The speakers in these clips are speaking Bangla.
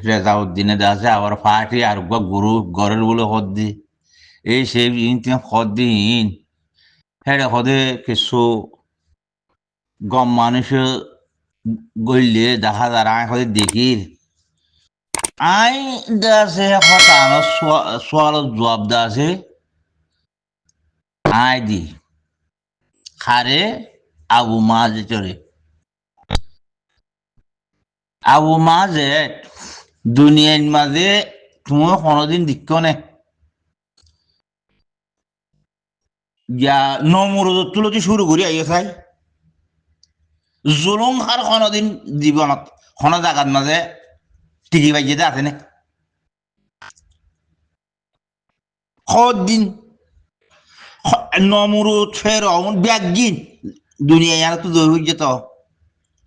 রেজাউদ্দিনে দাসে আবার পার্টি আর গুরু গরের বলে হদ্দি এই সেই ইন হদ্দি ইন হেড়ে হদে কিছু গম মানুষ গইলে দেখা যার আয় হদে দেখির আই দাসে হতানো সোয়াল জবাব দাসে আই দি খারে আবু মাঝে চলে আবু মাঝে দুনিয়ার মাঝে তুমি কোনোদিন দিক্ষ নে গিয়া নমরুদ তুলতে শুরু করি আইয়ে চাই জুলুম আর কোনোদিন জীবনত কোনো জায়গার মাঝে টিকি বাজিতে আছে না দিন নমরুদ ফেরন ব্যাগিন দুনিয়া ইয়ার তো দৌড় যেত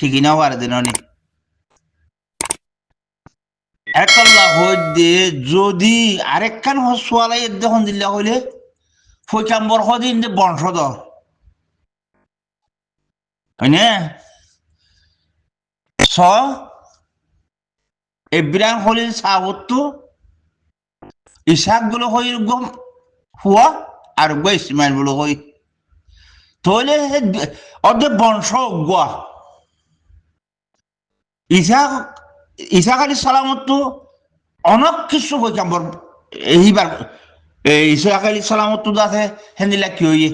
ঠিকই নাও পারে দিন অনেক একল্লা হইতে যদি আরেকখান হসওয়ালাই দেখুন দিল্লা হইলে ফৈকাম্বর হদিন যে বংশধর হয়নে স ইব্রাহিম হলিল সাহত্তু ইসাক গুলো হই গম হুয়া আর গো ইসমাইল গুলো হই তাহলে অর্ধেক বংশ গোয়া ইসাক আলী সালামতো অনেক কিছু ফৈকাম্বর এইবার ইসাক আলী সালামতো আছে হেন্দিলা কি হইয়ে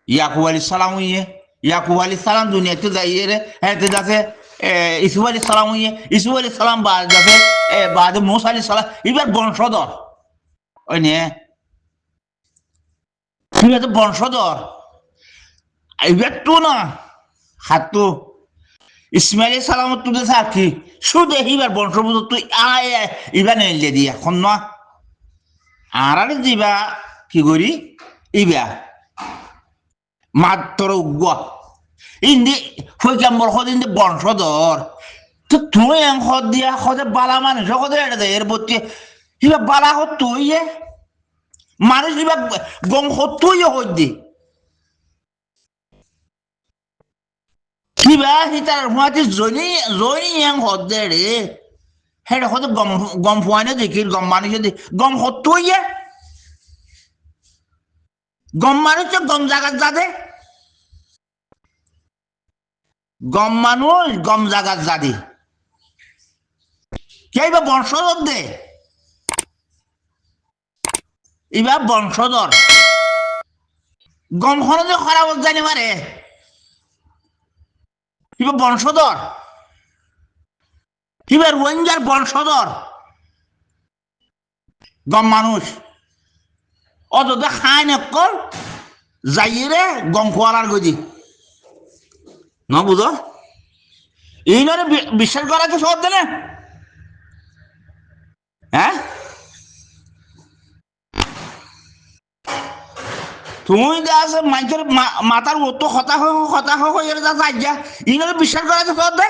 ইয়াকুব আলী সালাম হইয়ে ইয়াকুব আলী সালাম দুনিয়াতে যাইয়ে রে হ্যাঁ আছে ইসুফ আলী সালাম হইয়ে ইসুফ আলী সালাম বাদ আছে বাদ মুসা আলী সালাম এবার বংশধর ওই নিয়ে ঠিক আছে বংশধর এবার তো না হাত ইসমাইল সালামত তুলে থাকি শুধু এইবার বংশবুধ তুই আয় এবার নেলে দিয়া এখন না আর দিবা কি করি ইবা মাত্র উগ্র ইন্দি ফৈকাম্বর হদিন বংশধর তো তুই হদ দিয়া হদে বালা মানুষ হদে এটা দেয় এর বলছে এবার বালা হত তুই মানুষ এবার বংশ তুই হদ দি কিবা হিতার হুয়াতে জনি জনি ইয়াং হদে রে হেটা হদে গম ফুয়ানে দেখি গম মানুষে দেখি গম হত তুই গম মানুষ গম জাগাত যাদে গম মানুষ গম জাগাত যাদি কেইবা বংশধর দে এবার বংশধর গম হল যে খারাপ জানি পারে এবার বংশধর এবার রোহিঙ্গার বংশধর গম মানুষ অযথা খায় নকল যাইয়ে রে গম খোয়ালার গদি ন বুঝো এই নরে বিশ্বাস করা কি সহজ না হ্যাঁ তুমি দেখ মানুষের মাথার অত হতাশ হয়ে যা এই নরে বিশ্বাস করা কি সহজ দে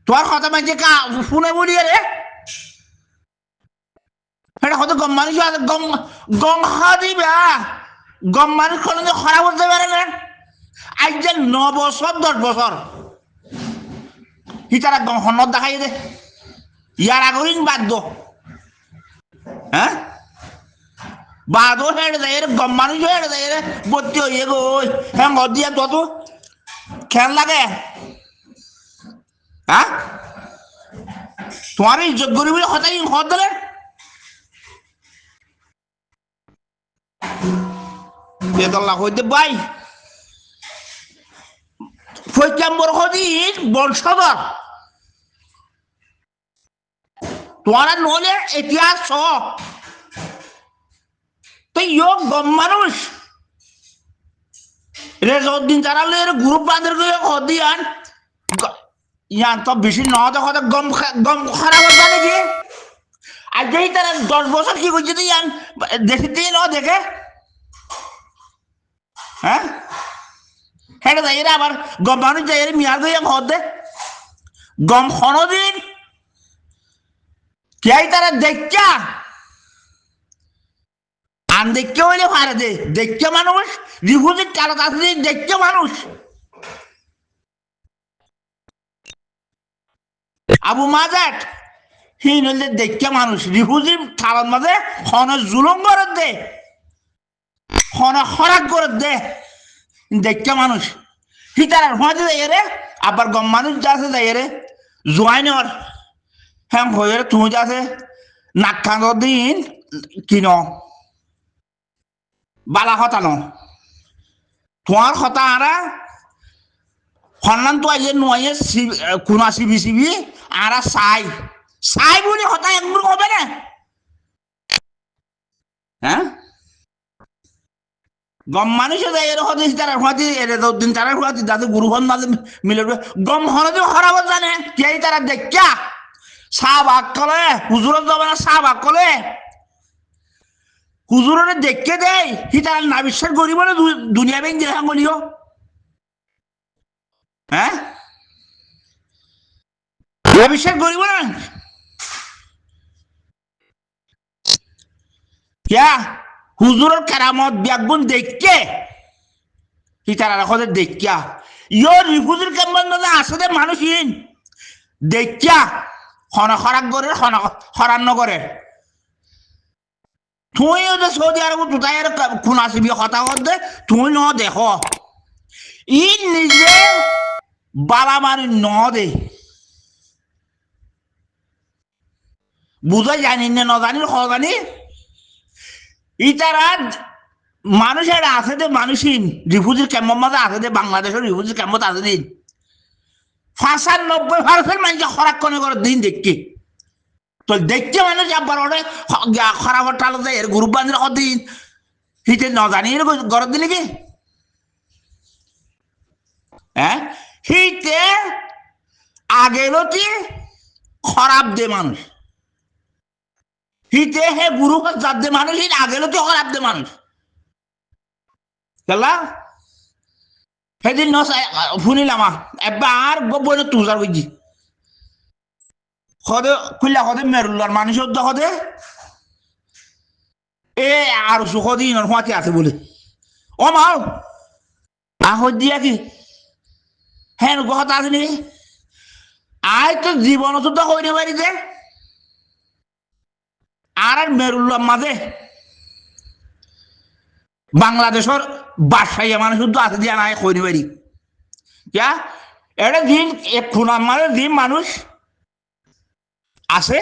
তোমার কথা মানছে কা শুনে বলিয়ে রে এটা হয়তো গম মানুষ গম খাওয়া দিবা গম মানুষ কোনো খারাপ হতে পারে না আজ যে 9 বছর 10 বছর হিতারা গম হনত দেখাই দে ইয়ার আগরিন বাধ্য হ্যাঁ বাধ্য হেঁটে যায় রে গম মানুষ হেঁটে যায় রে ভর্তি হইয়ে গো হ্যাঁ দিয়া তত খেয়াল লাগে হ্যাঁ তোমার ইজ্জত গরিবের হতাই হত দিলে বেদল্লা হইতে ভাই ফৈকাম্বর হদিন বংশধর তোমার নলে ইতিহাস তো ইয়োগ গম মানুষ রেজাউদ্দিন চালালে গ্রুপ বাঁধের হদিয়ান ইয়ান তো বেশি নহতে হতে গম গম খারাপ হচ্ছে নাকি আজকেই তারা 10 বছর কি করছে তো ইয়ান দেখে দিয়ে ন দেখে হ্যাঁ হেঁটে যাই রে আবার গম মানুষ যাই রে মিয়ার দিয়ে হদ দে গম দিন কে তারা দেখা আন দেখতে হইলে পারে দে দেখতে মানুষ রিফিউজি কারো কাছে দেখতে মানুষ আবু মাজাট হিন হইলে দেখে মানুষ রিফুজির থালার মাঝে খন জুলুম করে দে খন খরাক করে দে দেখে মানুষ হিতার হতে যাই রে আবার গম মানুষ যাচ্ছে যাই রে জোয়াইনর হ্যাঁ হয়ে তুমি যাচ্ছে নাক খান দিন কিন বালা হতা ন তোমার হতা আরা সন্মান তো আইয়ে নয় কোনা চিবি চিবি আরা চাই বলে হতা একবার হবে না হ্যাঁ গম মানুষে যাই এর হতে তারা হতে এরে দিন তারা হতে যাতে গুরুহন মাঝে মিলে গম হরতে হরাব জানে কে তারা দেখা চাহ ভাগ কলে হুজুরত যাবে না চাহ ভাগ কলে হুজুরে দেখে দেয় সি তারা না বিশ্বাস করিব না দুনিয়া ব্যাংক দেখা বলিও হ্যাঁ না বিশ্বাস করিব না क्या হুজুরের কেরামত ব্যাগুন দেখকে কি তারা রাখতে দেখা ইয়ো রিফুজির কেমন আসলে মানুষ ইন দেখা খরাক করে খরান্ন করে তুই যে সৌদি আরব তুতাই আর খুন আসবি কথা দে তুই ন দেখ ই নিজে বালা মারি ন দে বুঝাই জানি না জানি জানি ইতারা মানুষের আছে দে মানুষই রিফুজির কেমন মাঝে আছে দে বাংলাদেশের রিফুজির কেমন আছে দিন 95% মানুষ খরাক কোনে করে দিন দেখকে তো দেখতে মানুষ আবার ওরে খরাব টালো যায় এর গ্রুপ বান্ধব দিন হিতে ন জানি গরত দিলে কি হ্যাঁ হিতে আগেলতি খরাব দে মানুষ হিতে হে গুরু জাত দে মানুষ হিট আগেলতি খরাব দে মানুষ গেলা সেদিন ন শুনিলাম এবার বই তুষার বুঝছি সদে খুললা সদে মেরুল্লার মানুষের সদে এ আর সুখদি হুঁয়াতে আছে বলে ও মাও আহত দিয়া কি হ্যাঁ কথা আছে নাকি আয় তো জীবন তো হইতে পারিতে আর মেরুল্লার মাঝে বাংলাদেশের বাদশাহী মানুষ তো আছে দিয়া নাই হইতে পারি क्या এটা দিন এক খুনার মাঝে দিন মানুষ আছে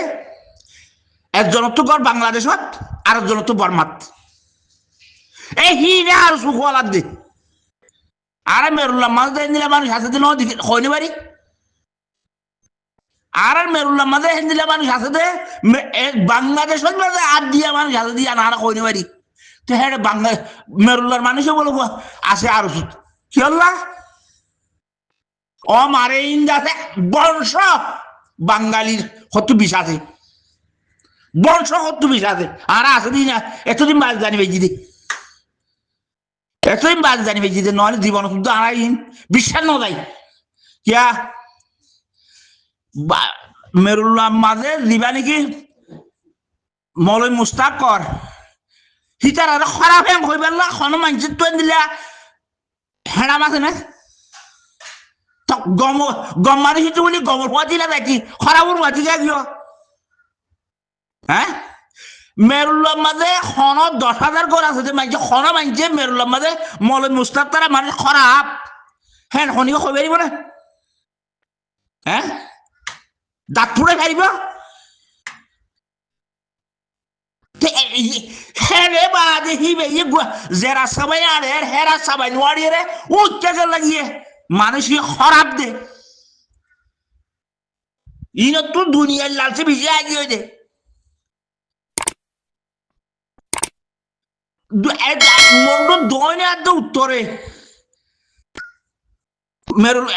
একজন তো গড় বাংলাদেশত আর একজন তো বর্মাত এই হিনে আর সুখওয়ালার দে আর মেরুল্লাহ মাঝে দিলে মানুষ আছে দিন হইনি বাড়ি আর মেরুল্লাহ মাঝে দিলে মানুষ আছে দে বাংলাদেশের মাঝে আর দিয়া মানুষ আছে দিয়া না হইনি বাড়ি তো হ্যাঁ বাংলা মেরুল্লার মানুষও বলবো আছে আর কি আল্লাহ ও মারে ইন্দাতে বংশ বাঙালির হত্যু বিষ আছে বংশ হত্যু বিষ আছে আর আছে দিন এতদিন বাজ জানি বেজি দে এতদিন বাজ জানি বেজি দে নহলে জীবন শুদ্ধ আনাইন বিশ্বাস ন যায় কিয়া মেরুল্লাহ মাঝে দিবা নাকি মলই মুস্তাক কর হিতার আর খারাপ হ্যাং হয়ে পেলা খন মানুষের তো দিলা হেঁড়াম আছে না গম গম মানুষ বলি গমর হওয়া না দেখি খরাবর হওয়া গিয়ে হ্যাঁ মেরুল্লার মাঝে খন 10,000 ঘর আছে মানছে খন মানছে মেরুল্লার মাঝে মল মুস্তাক তারা মানুষ খারাপ হ্যাঁ শনিকে হয়ে পারিব না হ্যাঁ দাঁত ফুড়ে পারিব হেরে বা দেখিবে জেরা সবাই আর হেরা সবাই নোয়ারি রে উচ্চাকে লাগিয়ে মানুষকে খারাপ দে ইন তো দুনিয়ার লালসে বেশি আগিয়ে দে দৈনে উত্তরে মেরুল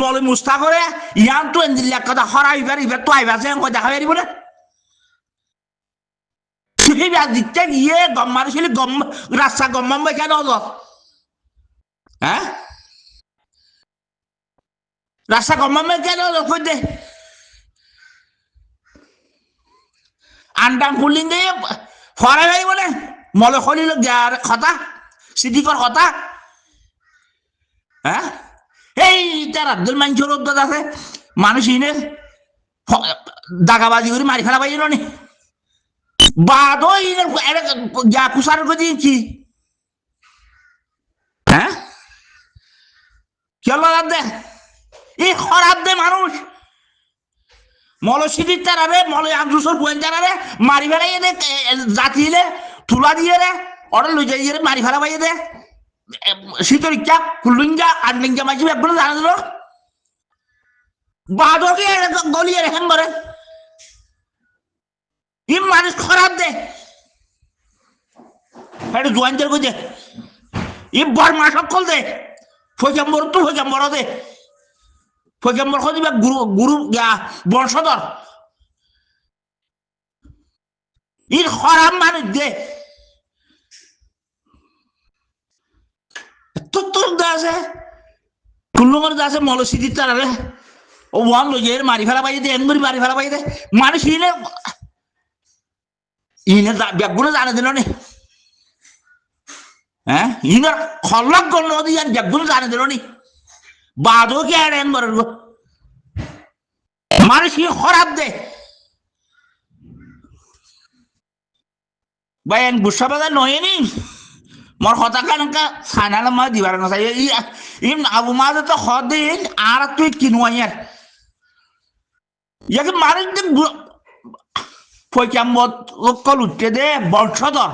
বলে মুস্তা করে ইয়ান তো এনজিল্লা কথা হরাইবার এবার তো আইবা যে দেখা পারিব না দিকটা গিয়ে গম মানুষ গম রাস্তা গম্মাম কেন হলো হ্যাঁ রাস্তা গম্মামে কেন হলো কই দে আন্ডাম ফুলিং দিয়ে ফরাই ভাই বলে মলে খলিল কথা সিদ্দিকর কথা হ্যাঁ এই তার আব্দুল মানসুর উদ্যোগ আছে মানুষ ইনে দাগাবাজি করে মারি ফেলা পাইল নি বাদ যা কুসার করে দিয়েছি হ্যাঁ চল দে এই খরাব দে মানুষ মলসিদির তারারে মলে আন্দুসর বুয়েন তারারে মারি ফেলাই দে জাতিলে তুলা দিয়ে রে ওরা লই যাই রে মারি ফেলা পাইয়ে দে শীতরিকা কুলুঞ্জা আনলিঞ্জা মাঝি একবার জানা দিল বাদকে গলিয়ে রেখেন করে ই মানুষ খরাব দে এটা জোয়ানদের কই দে ই বর্মা সকল দে ফৈজাম্বর তো ফৈজাম্বর দে ফৈজাম্বর কই দিবা গুরু গুরু বংশধর ই খরাব মানুষ দে তোর দাসে কুল্লুমর দাসে মলসিদির তারারে ও ওয়ান লই যে মারি ফেলা পাই দে এনগুরি মারি ফেলা পাই দে মানুষ ইনে ব্যাগগুলো জানে দিল নি হ্যাঁ ইনার খল্লক গল দিয়ে ব্যাগগুলো জানে দিল নি বাদও কি আর এন বড় মানুষ কি খরাব দে ভাই এন গুসা বাজার নয় নি মোর হতাকান খানালে মই দিবার না চাই ইম আবু মাঝে তো হদিন আর তুই কিনুয়াইয়ার ইয়াকে মানুষ পয়চাম্বর কল উঠতে দে বংশধর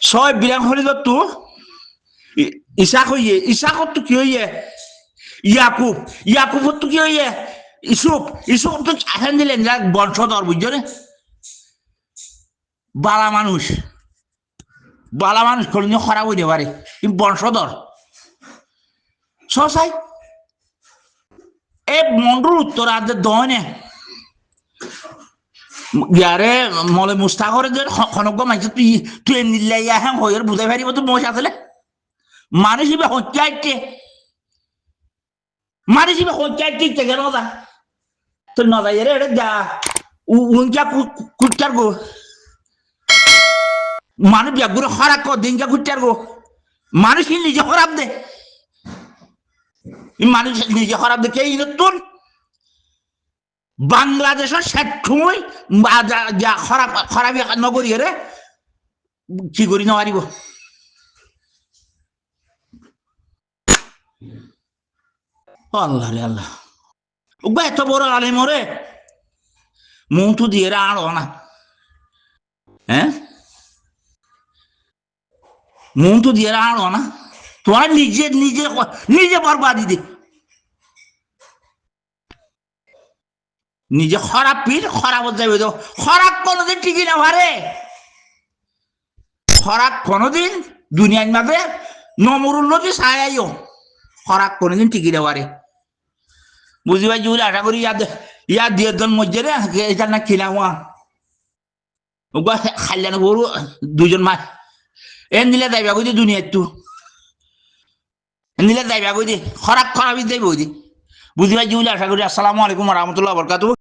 ছয় বিরাং হলি তো ইসাক হইয়ে ইসাকত তো কি হইয়ে ইয়াকুব ইয়াকুবত তো কি হইয়ে ইসুফ ইসুফ তো আহেন দিলেন যাক বংশধর বুঝছো রে বালা মানুষ করলে খারাপ হইতে পারে কিন্তু বংশধর সসাই এ মন্ডুর উত্তরার্ধে দহনে ইয়ারে মলে মুস্তাকরে যে খনক মাইছে তুই তুই নিলাই হ্যাঁ হয়ে বুঝাই পারিব তো মশ আসলে মানুষ ইবে হচ্ছে মানুষ ইবে হচ্ছে গেল না তো নদা রে এটা যা উনকা কুটকার গো মানুষ ব্যাগুলো খারাপ কর দিনকা কুটকার গো মানুষ কি নিজে খারাপ দে মানুষ নিজে খারাপ দে কে তোর বাংলাদেশের ষাটময় যা খারাপ খারাপ নগরী রে কি করি নয়ারিব আল্লাহ রে আল্লাহ এত বড় আলে মরে মুখ দিয়ে আড়ো না হ্যাঁ মুখ দিয়ে আড়ো না তোমার নিজে নিজে নিজে বরবাদি দে নিজে খারাপ পীর খারাপ যাবে তো খারাপ কোনোদিন টিকি না পারে খারাপ কোনোদিন দুনিয়ার মাঝে নমরুল নদী ছায়াইও খারাপ কোনোদিন টিকি না পারে বুঝি ভাই জুড়ে আশা করি ইয়াদ দিয়ে জন মধ্যে রে এটা না কিনা হওয়া খাইলেন গরু দুজন মাছ এ নিলে যাইবা কই দি দুনিয়ার তো নিলে যাইবা কই দি খারাপ খারাপই যাইব বুঝি ভাই জুড়ে আশা করি আসসালামু আলাইকুম ওয়া রাহমাতুল্লাহি ওয়া বারাকাতুহু